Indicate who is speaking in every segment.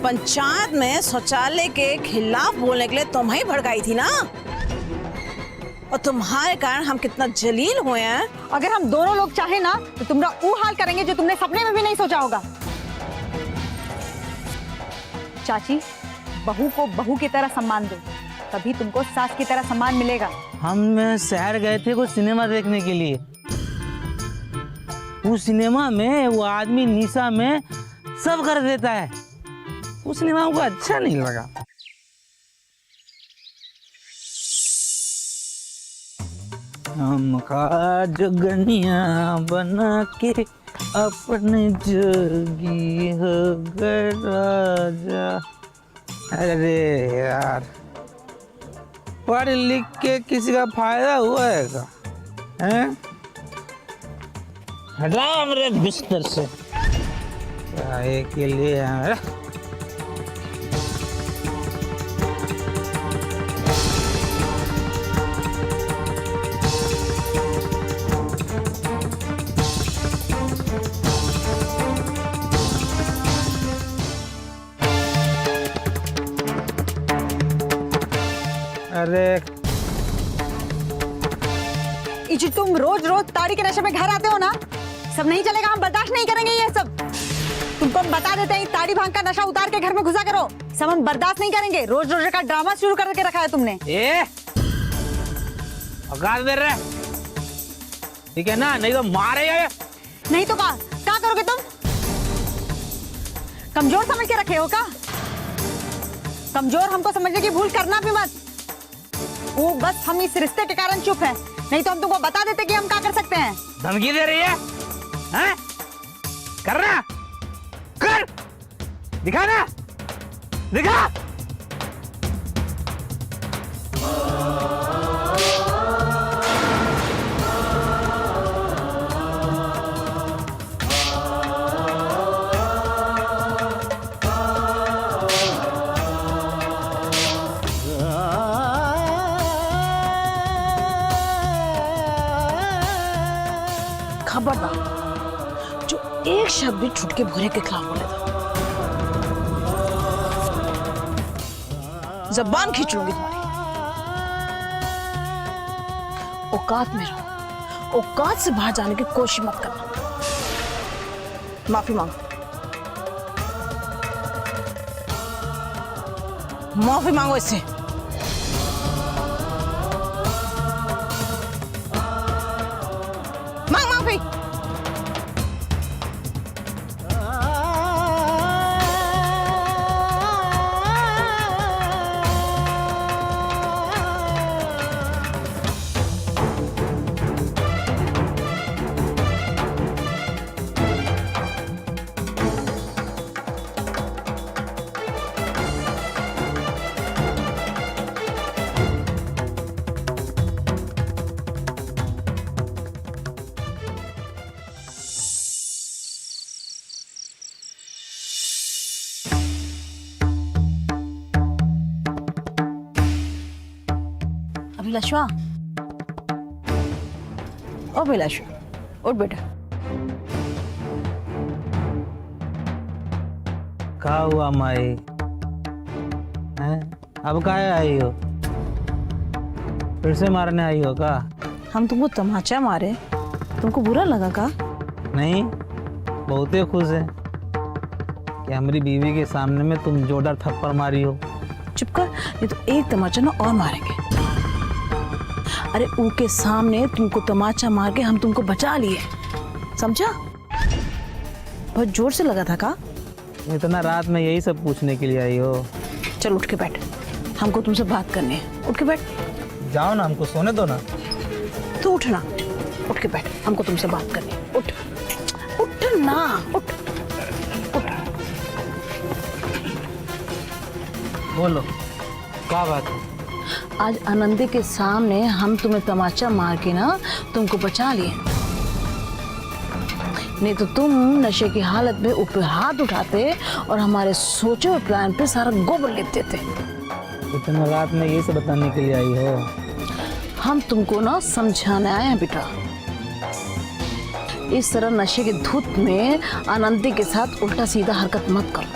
Speaker 1: पंचायत में शौचालय के खिलाफ बोलने के लिए तुम्हें भड़काई थी ना, और तुम्हारे कारण हम कितना जलील हुए हैं।
Speaker 2: अगर हम दोनों लोग चाहे ना तो तुमरा वो हाल करेंगे जो तुमने सपने में भी नहीं सोचा होगा। चाची, बहू को बहू की तरह सम्मान दो, तभी तुमको सास की तरह सम्मान मिलेगा।
Speaker 3: हम शहर गए थे कुछ सिनेमा देखने के लिए। उस सिनेमा में वो आदमी निशा में सब कर देता है। उस सिनेमा हमको अच्छा नहीं लगा। हमका जगनिया बना के अपने जोगी हो गए राजा। अरे यार, पढ़ लिख के किसी का फायदा हुआ है क्या? हैं? हटाओ मेरे बिस्तर से। चाय के लिए अरे
Speaker 2: इजी, तुम रोज रोज ताड़ी के नशे में घर आते हो ना, सब नहीं चलेगा, हम बर्दाश्त नहीं करेंगे ये सब। तुमको हम बता देते हैं, ताड़ी भांग का नशा उतार के घर में घुसा करो, सब हम बर्दाश्त नहीं करेंगे। रोज रोज का ड्रामा शुरू करके रखा है तुमने।
Speaker 3: औकात दे रहे, ठीक है ना? नहीं तो मारेगा।
Speaker 2: नहीं तो क्या करोगे तुम? कमजोर समझ के रखे हो क्या? कमजोर हमको समझने की भूल करना भी मत। वो बस हम इस रिश्ते के कारण चुप हैं, नहीं तो हम तुमको बता देते कि हम क्या कर सकते हैं।
Speaker 3: धमकी दे रही है? हैं? करना, कर, दिखाना, दिखा।
Speaker 1: खबरदार, जो एक शब्द भी छुटके भूरे के खिलाफ बोले था, जबान खींच लूंगी तुम्हारी। औकात में रहो, औकात से बाहर जाने की कोशिश मत करना। माफी मांगो, माफी मांगो इससे। मांग माफी। अभिलाषा, ओ अभिलाषा, उठ बेटा।
Speaker 3: क्या हुआ माई? हैं? अब काहे आई हो? फिर से मारने आई हो का?
Speaker 1: हम तुमको तमाचा मारे, तुमको बुरा लगा का?
Speaker 3: नहीं, बहुते खुश है कि हमारी बीवी के सामने में तुम जोरदार थप्पड़ मारी हो।
Speaker 1: चुप कर, नहीं तो एक तमाचा ना और मारेंगे। अरे उनके सामने तुमको तमाचा मार के हम तुमको बचा लिए, समझा? बहुत जोर से लगा था का?
Speaker 3: इतना रात में यही सब पूछने के लिए आई हो?
Speaker 1: चल उठ के बैठ, हमको तुमसे बात करनी है। उठ के बैठ।
Speaker 3: जाओ ना, हमको सोने दो ना।
Speaker 1: तू उठना, उठ के बैठ, हमको तुमसे बात करनी है। उठ, उठ ना, उठ, उठ।
Speaker 3: बोलो, क्या बात है?
Speaker 1: आज आनंदी के सामने हम तुम्हें तमाचा मार के ना तुमको बचा लिए, नहीं तो तुम नशे की हालत में ऊपर हाथ उठाते और हमारे सोचे हुए प्लान पे सारा गोबर लेप देते।
Speaker 3: इतना रात में ये सब बताने के लिए आई हो?
Speaker 1: हम तुमको ना समझाने आए हैं बेटा, इस तरह नशे के धुत में आनंदी के साथ उल्टा सीधा हरकत मत करो।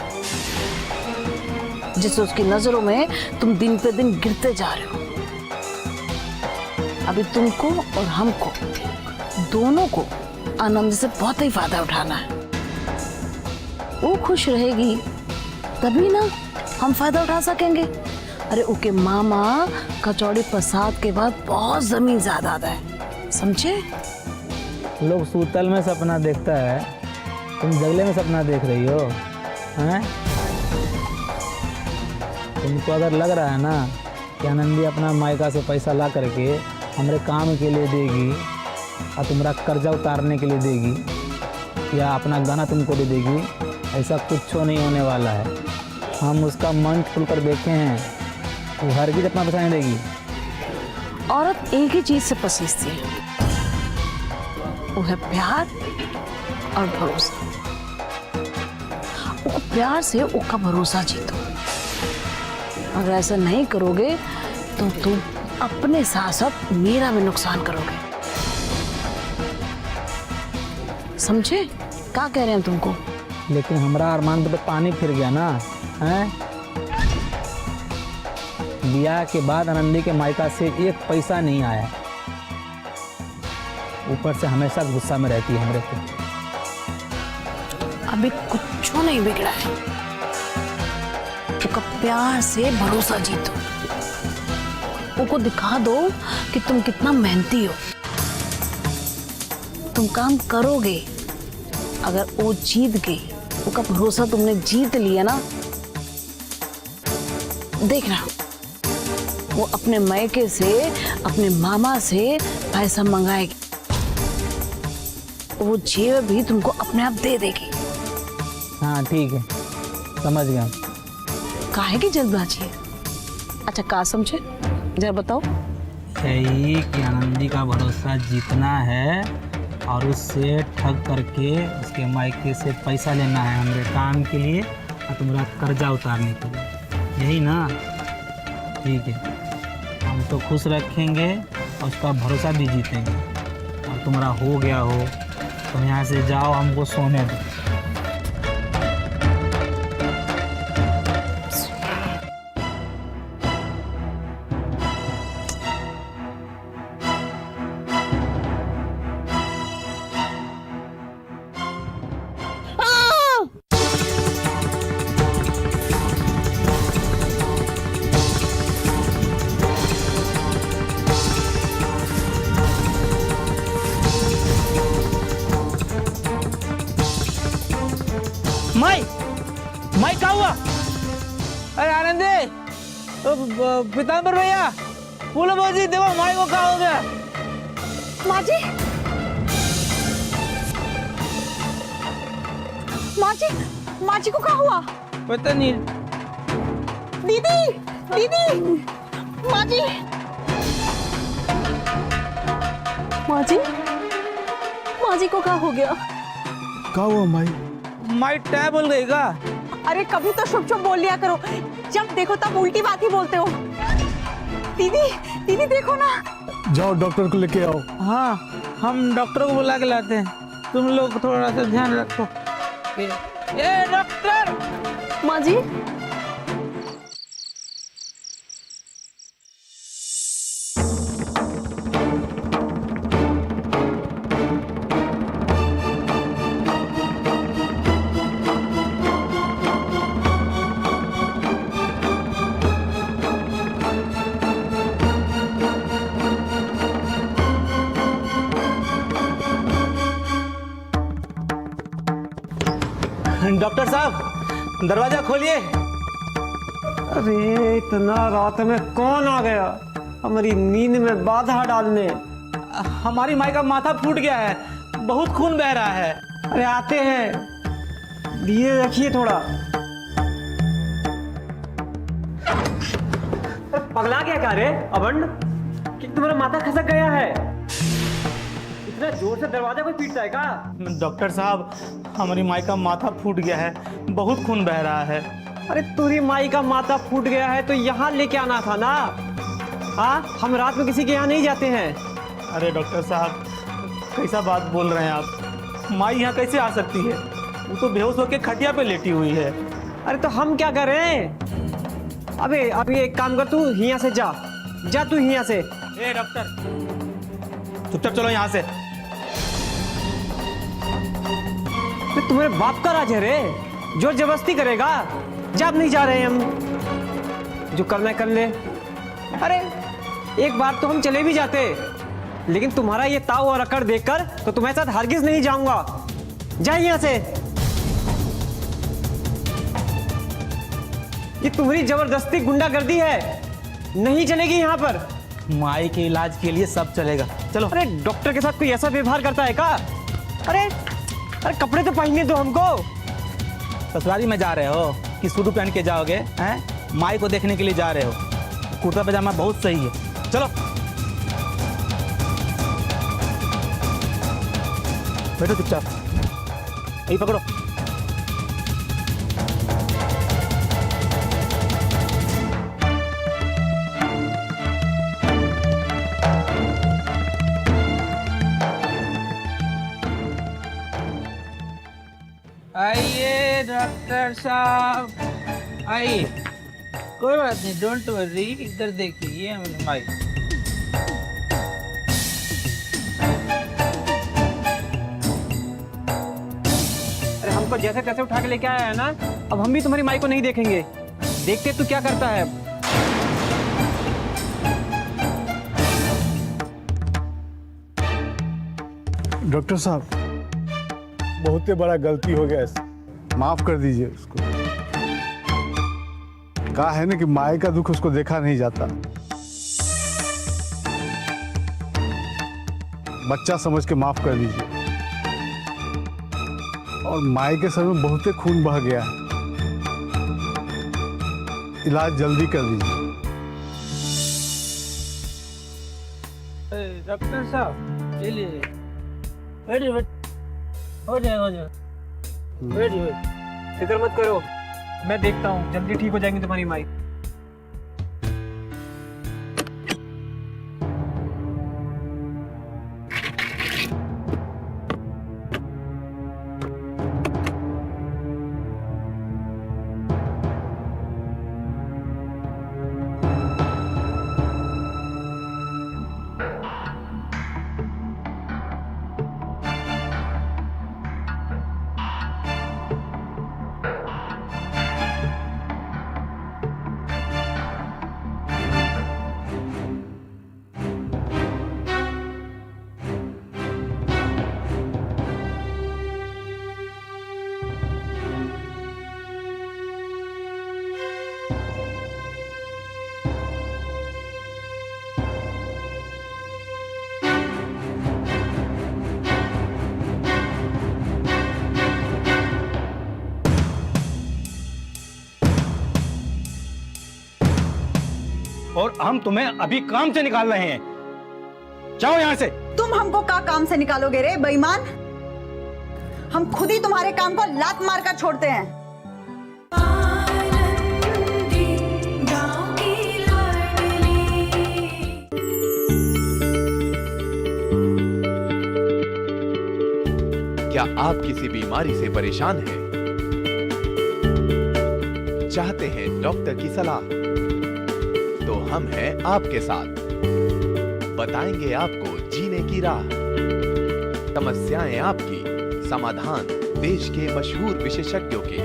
Speaker 1: जिससे उसकी नजरों में तुम दिन पे दिन गिरते जा रहे हो। अभी तुमको और हमको दोनों को आनंद से बहुत ही फायदा उठाना है। वो खुश रहेगी तभी ना हम फायदा उठा सकेंगे। अरे उनके मामा कचौड़ी प्रसाद के बाद बहुत जमीन जायदाद है, समझे?
Speaker 3: लोग सूतल में सपना देखता है, तुम जगले में सपना देख रही हो हैं? तुमको अगर लग रहा है ना कि आनंदी अपना मायका से पैसा ला करके हमारे काम के लिए देगी और तुम्हारा कर्जा उतारने के लिए देगी या अपना गाना तुमको दे देगी, ऐसा कुछ नहीं होने वाला है। हम उसका मन खुलकर देखे हैं, वो हरगिज़ अपना पैसा नहीं देगी।
Speaker 1: औरत एक ही चीज से पसीजती है, वो है प्यार और भरोसा। वो प्यार से उसका भरोसा जीतो। अगर ऐसा नहीं करोगे तो तुम अपने साथ साथ मेरा भी नुकसान करोगे, समझे? क्या कह रहे हैं तुमको?
Speaker 3: लेकिन हमारा अरमान तो पानी फिर गया ना, हैं? ब्याह के बाद आनंदी के मायका से एक पैसा नहीं आया, ऊपर से हमेशा गुस्सा में रहती है हमारे पे।
Speaker 1: अभी कुछ नहीं बिगड़ा है, उसका प्यार से भरोसा जीतो। उसको दिखा दो कि तुम कितना मेहनती हो, तुम काम करोगे। अगर वो जीत गई, उसका भरोसा तुमने जीत लिया ना, देखना वो अपने मायके से, अपने मामा से पैसा मंगाएगी। वो जेब भी तुमको अपने आप दे देगी।
Speaker 3: हाँ ठीक है, समझ गया।
Speaker 1: काहे की जल्दबाजी है? अच्छा कहा समझे, जरा बताओ।
Speaker 3: यही कि आनंदी का भरोसा जीतना है और उससे ठग करके उसके मायके से पैसा लेना है हमारे काम के लिए और तुम्हारा कर्जा उतारने के लिए, यही ना? ठीक है, हम तो खुश रखेंगे और उसका भरोसा भी जीतेंगे। और तुम्हारा हो गया हो तुम यहाँ से जाओ, हमको सोने दो। माई क्या हुआ? अरे आनंदी, पीताम्बर भैया, बोलो बाजी, देखो माई को क्या हो गया?
Speaker 2: माँ जी, माँ जी, माँ जी को क्या हुआ?
Speaker 3: पता नहीं।
Speaker 2: दीदी, दीदी, माँ जी, माँ जी, माँ जी को क्या हो गया?
Speaker 4: क्या हुआ माई?
Speaker 3: माई टैब बोल गई का?
Speaker 2: अरे कभी तो शुभ शुभ बोल लिया करो, जब देखो तब उल्टी बात ही बोलते हो। दीदी, दीदी देखो ना।
Speaker 4: जाओ डॉक्टर को लेके आओ।
Speaker 3: हाँ, हम डॉक्टर को बुला के लाते हैं, तुम लोग थोड़ा सा ध्यान रखो। ये डॉक्टर!
Speaker 2: माँ जी,
Speaker 3: डॉक्टर साहब दरवाजा खोलिए।
Speaker 5: अरे इतना रात में कौन आ गया हमारी नींद में बाधा डालने?
Speaker 3: हमारी माई का माथा फूट गया है, बहुत खून बह रहा है।
Speaker 5: अरे आते हैं, धीरे रखिए थोड़ा। पगला क्या का रे अबंड, कि तुम्हारा माथा खसक गया है? इतना जोर से दरवाजा कोई पीटता है का?
Speaker 3: डॉक्टर साहब, हमारी माई का माथा फूट गया है, बहुत खून बह रहा है।
Speaker 5: अरे तुरी माई का माथा फूट गया है तो यहाँ लेके आना था ना। हाँ, हम रात में किसी के यहाँ नहीं जाते हैं।
Speaker 3: अरे डॉक्टर साहब, कैसा बात बोल रहे हैं आप? माई यहाँ कैसे आ सकती है? वो तो बेहोश होकर खटिया पे लेटी हुई है।
Speaker 5: अरे तो हम क्या करें? अबे अभी एक काम कर, तू यहाँ से जा जा, तू यहाँ से।
Speaker 3: ए डॉक्टर, चुपचाप चलो यहाँ से।
Speaker 5: तो तुम्हारे बाप का राज है रे, जोर जबरदस्ती करेगा। जब नहीं जा रहे हम, जो करना है कर ले। अरे एक बार तो हम चले भी जाते, लेकिन तुम्हारा ये ताव और अकड़ देखकर तो तुम्हारे साथ हरगिज नहीं जाऊंगा। जा यहाँ से। ये तुम्हारी जबरदस्ती गुंडागर्दी है, नहीं चलेगी यहाँ पर।
Speaker 3: माई के इलाज के लिए सब चलेगा, चलो।
Speaker 5: अरे डॉक्टर के साथ कोई ऐसा व्यवहार करता है क्या? अरे अरे कपड़े तो पहनने दो हमको।
Speaker 3: ससुराली में जा रहे हो कि सूट पहन के जाओगे? हैं, माई को देखने के लिए जा रहे हो? कुर्ता पजामा बहुत सही है, चलो बैठो चुपचाप, यही पकड़ो।
Speaker 6: आइए डॉक्टर साहब, आइए। कोई बात नहीं, डोंट वरी। इधर देखिए, ये मेरी माई।
Speaker 5: अरे हमको जैसे तैसे उठा के लेके आया है ना, अब हम भी तुम्हारी माई को नहीं देखेंगे। देखते तू क्या करता है।
Speaker 4: डॉक्टर साहब, बहुत ही बड़ा गलती हो गया, माफ कर दीजिए उसको। कहा है ना कि माए का दुख उसको देखा नहीं जाता। बच्चा समझ के माफ कर दीजिए। और माए के सर में बहुत ही खून बह गया है, इलाज जल्दी कर दीजिए।
Speaker 6: डॉक्टर साहब चलिए, बैठिए बैठिए, हो जाए हो जाए, बैठिए।
Speaker 5: फिक्र मत करो, मैं देखता हूँ, जल्दी ठीक हो जाएंगी तुम्हारी माई।
Speaker 3: और हम तुम्हें अभी काम से निकाल रहे हैं, जाओ यहाँ से।
Speaker 2: तुम हमको का काम से निकालोगे रे बेईमान? हम खुद ही तुम्हारे काम को लात मार कर छोड़ते हैं।
Speaker 7: क्या आप किसी बीमारी से परेशान हैं? चाहते हैं डॉक्टर की सलाह? तो हम हैं आपके साथ, बताएंगे आपको जीने की राह। समस्याएं आपकी, समाधान देश के मशहूर विशेषज्ञों के।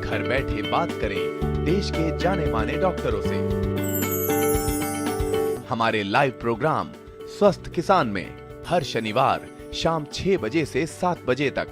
Speaker 7: घर बैठे बात करें देश के जाने माने डॉक्टरों से। हमारे लाइव प्रोग्राम स्वस्थ किसान में हर शनिवार शाम 6 बजे से 7 बजे तक।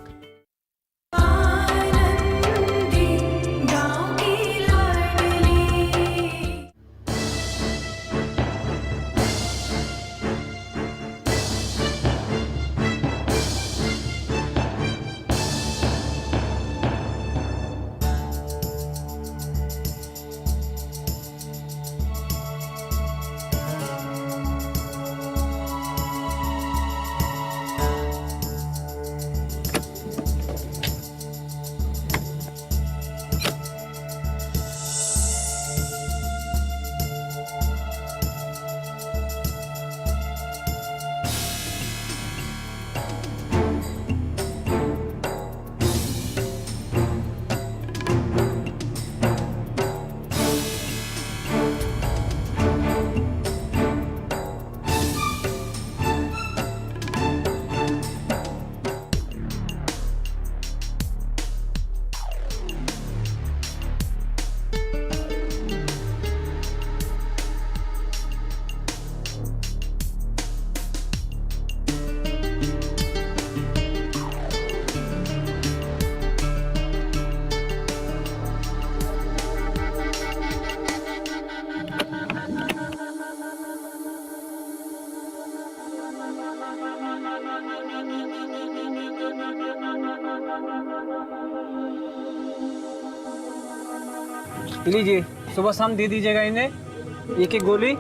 Speaker 5: लीजिए, सुबह शाम दे दीजिएगा इन्हें एक एक गोली।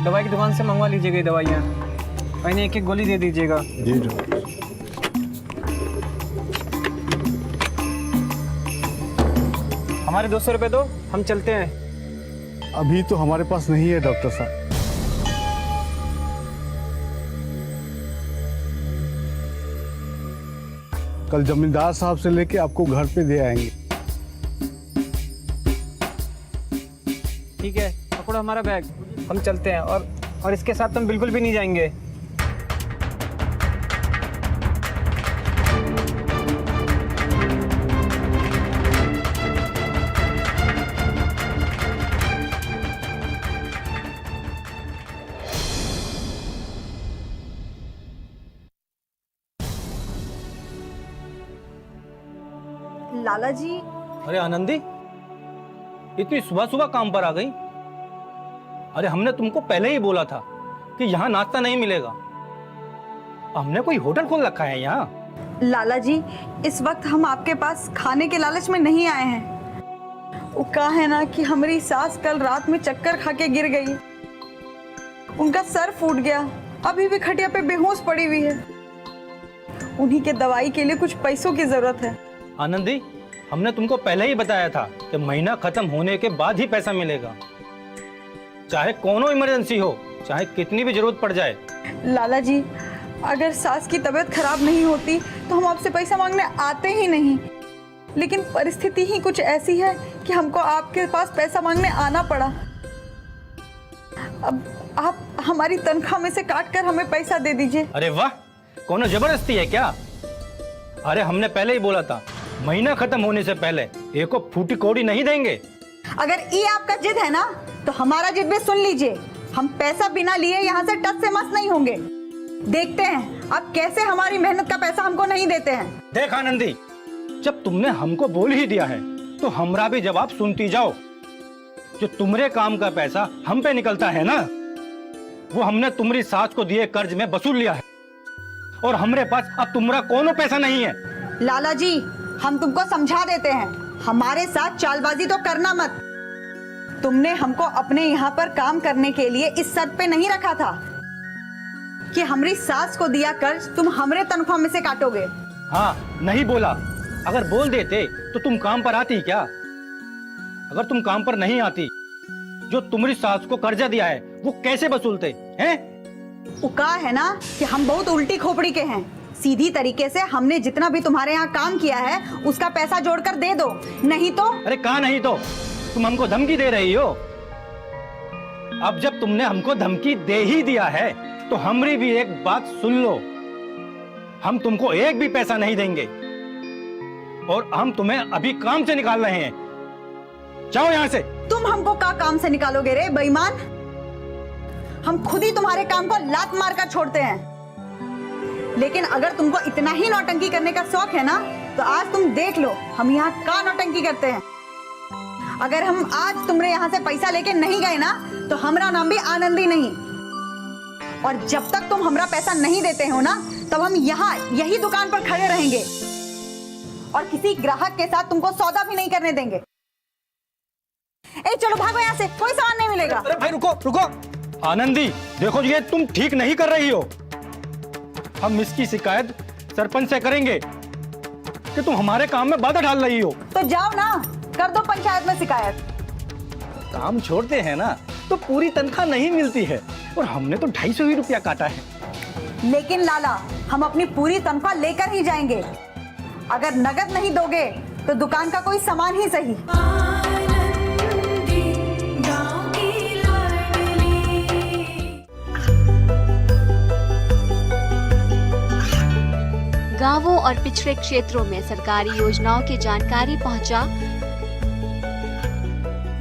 Speaker 5: दवाई की दुकान से मंगवा लीजिएगा ये दवाइयाँ, और इन्हें एक एक गोली दे दीजिएगा।
Speaker 4: जी डॉक्टर।
Speaker 5: हमारे 200 रुपये दो, हम चलते हैं।
Speaker 4: अभी तो हमारे पास नहीं है डॉक्टर साहब। कल जमींदार साहब से लेके आपको घर पे दे आएंगे।
Speaker 5: ठीक है, पकड़ो हमारा बैग, हम चलते हैं। और इसके साथ हम बिल्कुल भी नहीं जाएंगे।
Speaker 2: लाला जी,
Speaker 3: अरे आनंदी, इतनी सुबह सुबह काम पर आ गई? अरे हमने तुमको पहले ही बोला था कि यहाँ नाश्ता नहीं मिलेगा। हमने कोई होटल खोल रखा है यहाँ?
Speaker 2: लाला जी, इस वक्त हम आपके पास खाने के लालच में नहीं आए हैं। वो कहा है ना कि हमारी सास कल रात में चक्कर खा के गिर गई, उनका सर फूट गया, अभी भी खटिया पे बेहोश पड़ी हुई है। उन्हीं के दवाई के लिए कुछ पैसों की जरूरत है।
Speaker 3: आनंदी, हमने तुमको पहले ही बताया था कि महीना खत्म होने के बाद ही पैसा मिलेगा, चाहे कोनो इमरजेंसी हो, चाहे कितनी भी जरूरत पड़ जाए।
Speaker 2: लाला जी, अगर सास की तबीयत खराब नहीं होती तो हम आपसे पैसा मांगने आते ही नहीं, लेकिन परिस्थिति ही कुछ ऐसी है कि हमको आपके पास पैसा मांगने आना पड़ा। अब आप हमारी तनख्वाह में से काट कर हमें पैसा दे दीजिए।
Speaker 3: अरे वाह, कोनो जबरदस्ती है क्या? अरे हमने पहले ही बोला था, महीना खत्म होने से पहले एको फूटी कौड़ी नहीं देंगे।
Speaker 2: अगर ये आपका जिद है ना, तो हमारा जिद भी सुन लीजिए। हम पैसा बिना लिए यहाँ से टस से मस नहीं होंगे। देखते हैं आप कैसे हमारी मेहनत का पैसा हमको नहीं देते हैं।
Speaker 3: देख आनंदी, जब तुमने हमको बोल ही दिया है तो हमरा भी जवाब सुनती जाओ। जो तुम्हारे काम का पैसा हम पे निकलता है ना, वो हमने तुम्हारी सास को दिए कर्ज में वसूल लिया है, और हमरे पास अब तुम्हारा कोनो पैसा नहीं है।
Speaker 2: लाला जी, हम तुमको समझा देते हैं, हमारे साथ चालबाजी तो करना मत। तुमने हमको अपने यहाँ पर काम करने के लिए इस शर्त पे नहीं रखा था कि हमारी सास को दिया कर्ज तुम हमरे तनख्वाह में से काटोगे।
Speaker 3: हाँ, नहीं बोला। अगर बोल देते तो तुम काम पर आती क्या? अगर तुम काम पर नहीं आती, जो तुम्हारी सास को कर्जा दिया है वो कैसे वसूलते हैं?
Speaker 2: वो कहा है ना कि हम बहुत उल्टी खोपड़ी के हैं। सीधी तरीके से हमने जितना भी तुम्हारे यहाँ काम किया है उसका पैसा जोड़कर दे दो, नहीं तो।
Speaker 3: अरे कहा नहीं तो? तुम हमको धमकी दे रही हो। अब जब तुमने हमको धमकी दे ही दिया है तो हमारी भी एक बात सुन लो, हम तुमको एक भी पैसा नहीं देंगे, और हम तुम्हें अभी काम से निकाल रहे हैं। जाओ यहाँ से।
Speaker 2: तुम हमको का काम से निकालोगे रे बेईमान? हम खुद ही तुम्हारे काम को लात मार कर छोड़ते हैं। लेकिन अगर तुमको इतना ही नौटंकी करने का शौक है ना, तो आज तुम देख लो हम यहाँ का नौटंकी करते हैं। अगर हम आज तुमरे यहाँ से पैसा लेके नहीं गए ना, तो हमारा नाम भी आनंदी नहीं। और जब तक तुम हमारा पैसा नहीं देते हो ना, तब हम यहाँ यही दुकान पर खड़े रहेंगे और किसी ग्राहक के साथ तुमको सौदा भी नहीं करने देंगे। ए चलो भागो यहाँ से, कोई सामान नहीं मिलेगा।
Speaker 3: अरे भाई रुको रुको। आनंदी, देखो ये तुम ठीक नहीं कर रही हो। हम इसकी शिकायत सरपंच से करेंगे कि तुम हमारे काम में बाधा डाल रही हो।
Speaker 2: तो जाओ ना, कर दो पंचायत में शिकायत।
Speaker 3: काम छोड़ते हैं ना तो पूरी तनख्वाह नहीं मिलती है, और हमने तो 250 ही रुपया काटा है।
Speaker 2: लेकिन लाला, हम अपनी पूरी तनख्वाह लेकर ही जाएंगे। अगर नगद नहीं दोगे तो दुकान का कोई सामान ही सही।
Speaker 8: गांवों और पिछड़े क्षेत्रों में सरकारी योजनाओं की जानकारी पहुंचा।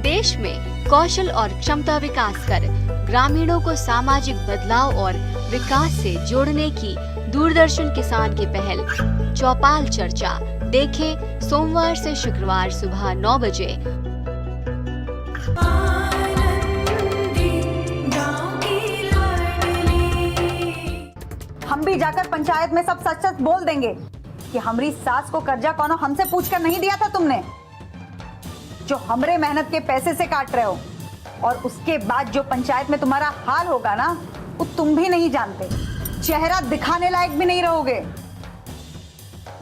Speaker 8: देश में कौशल और क्षमता विकास कर ग्रामीणों को सामाजिक बदलाव और विकास से जोड़ने की दूरदर्शन किसान की पहल चौपाल चर्चा देखें सोमवार से शुक्रवार सुबह 9 बजे।
Speaker 2: भी जाकर पंचायत में सब सच सच बोल देंगे कि हमारी सास को कर्जा कौनो हमसे पूछकर नहीं दिया था तुमने, जो हमरे मेहनत के पैसे से काट रहे हो। और उसके बाद जो पंचायत में तुम्हारा हाल होगा ना, वो तुम भी नहीं जानते, चेहरा दिखाने लायक भी नहीं रहोगे।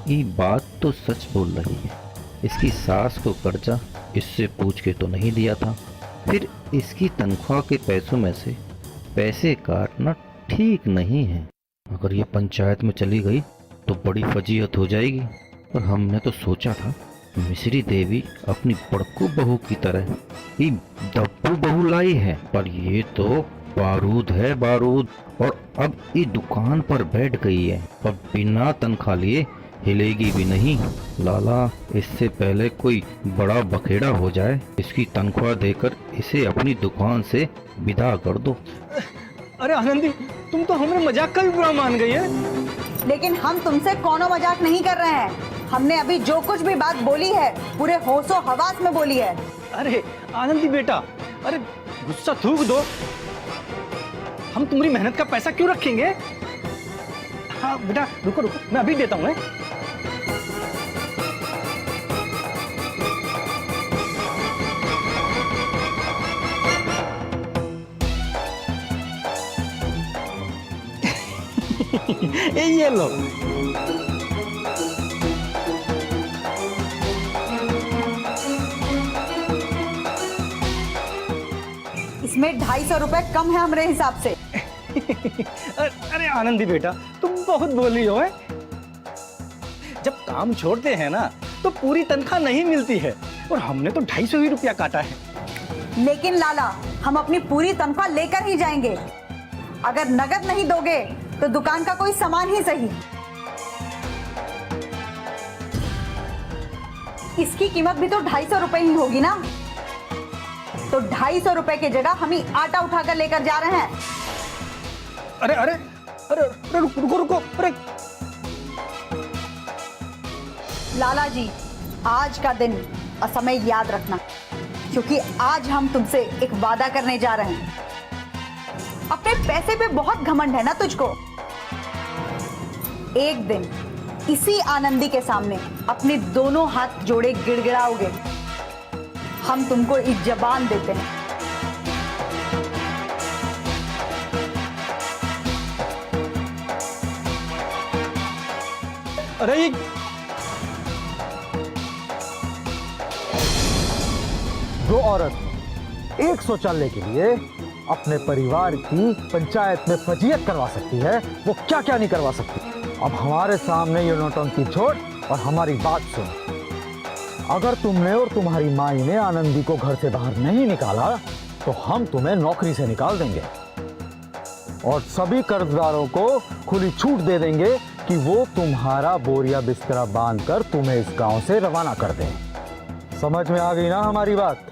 Speaker 9: ये बात तो सच बोल रही है। इसकी सास को कर्जा इससे पूछ के तो नहीं दिया था, फिर इसकी तनख्वाह के पैसों में से पैसे काटना ठीक नहीं है। अगर ये पंचायत में चली गई तो बड़ी फजीहत हो जाएगी। और हमने तो सोचा था मिश्री देवी अपनी बड़कू बहू की तरह ही दब्बू बहू लाई है, पर ये तो बारूद है बारूद। और अब ये दुकान पर बैठ गई है और बिना तनख्वाह लिए हिलेगी भी नहीं। लाला, इससे पहले कोई बड़ा बखेड़ा हो जाए, इसकी तनख्वाह देकर इसे अपनी दुकान से विदा कर दो।
Speaker 5: अरे आनंदी, तुम तो हमारे मजाक का भी बुरा मान गई है।
Speaker 2: लेकिन हम तुमसे कोनो मजाक नहीं कर रहे हैं। हमने अभी जो कुछ भी बात बोली है पूरे होशो हवास में बोली है।
Speaker 5: अरे आनंदी बेटा, अरे गुस्सा थूक दो। हम तुम्हारी मेहनत का पैसा क्यों रखेंगे? हाँ बेटा, रुको रुको, मैं अभी देता हूँ। ये लो।
Speaker 2: इसमें 250 रुपए कम है हमारे हिसाब से।
Speaker 5: अरे आनंदी बेटा, तुम बहुत बोली हो। जब काम छोड़ते हैं ना तो पूरी तनख्वाह नहीं मिलती है, और हमने तो 250 ही रुपया काटा है।
Speaker 2: लेकिन लाला, हम अपनी पूरी तनख्वाह लेकर ही जाएंगे। अगर नगद नहीं दोगे तो दुकान का कोई सामान ही सही। इसकी कीमत भी तो 250 रुपए ही होगी ना। तो 250 रुपए की जगह हम ही आटा उठाकर लेकर जा रहे हैं।
Speaker 5: अरे अरे अरे अरे रुको रुको, अरे
Speaker 2: लाला जी, आज का दिन और समय याद रखना, क्योंकि आज हम तुमसे एक वादा करने जा रहे हैं। अपने पैसे पे बहुत घमंड है ना तुझको। एक दिन इसी आनंदी के सामने अपने दोनों हाथ जोड़े गिड़गिड़ाओगे। हम तुमको एक जबान देते हैं।
Speaker 5: अरे
Speaker 10: जो औरत एक शौचालय के लिए अपने परिवार की पंचायत में फजीयत करवा सकती है, वो क्या क्या नहीं करवा सकती। अब हमारे सामने ये नौटंकी छोड़ और हमारी बात सुन। अगर तुमने और तुम्हारी माई ने आनंदी को घर से बाहर नहीं निकाला तो हम तुम्हें नौकरी से निकाल देंगे और सभी कर्जदारों को खुली छूट दे देंगे कि वो तुम्हारा बोरिया बिस्तरा बांधकर तुम्हें इस गांव से रवाना कर दें। समझ में आ गई ना हमारी बात?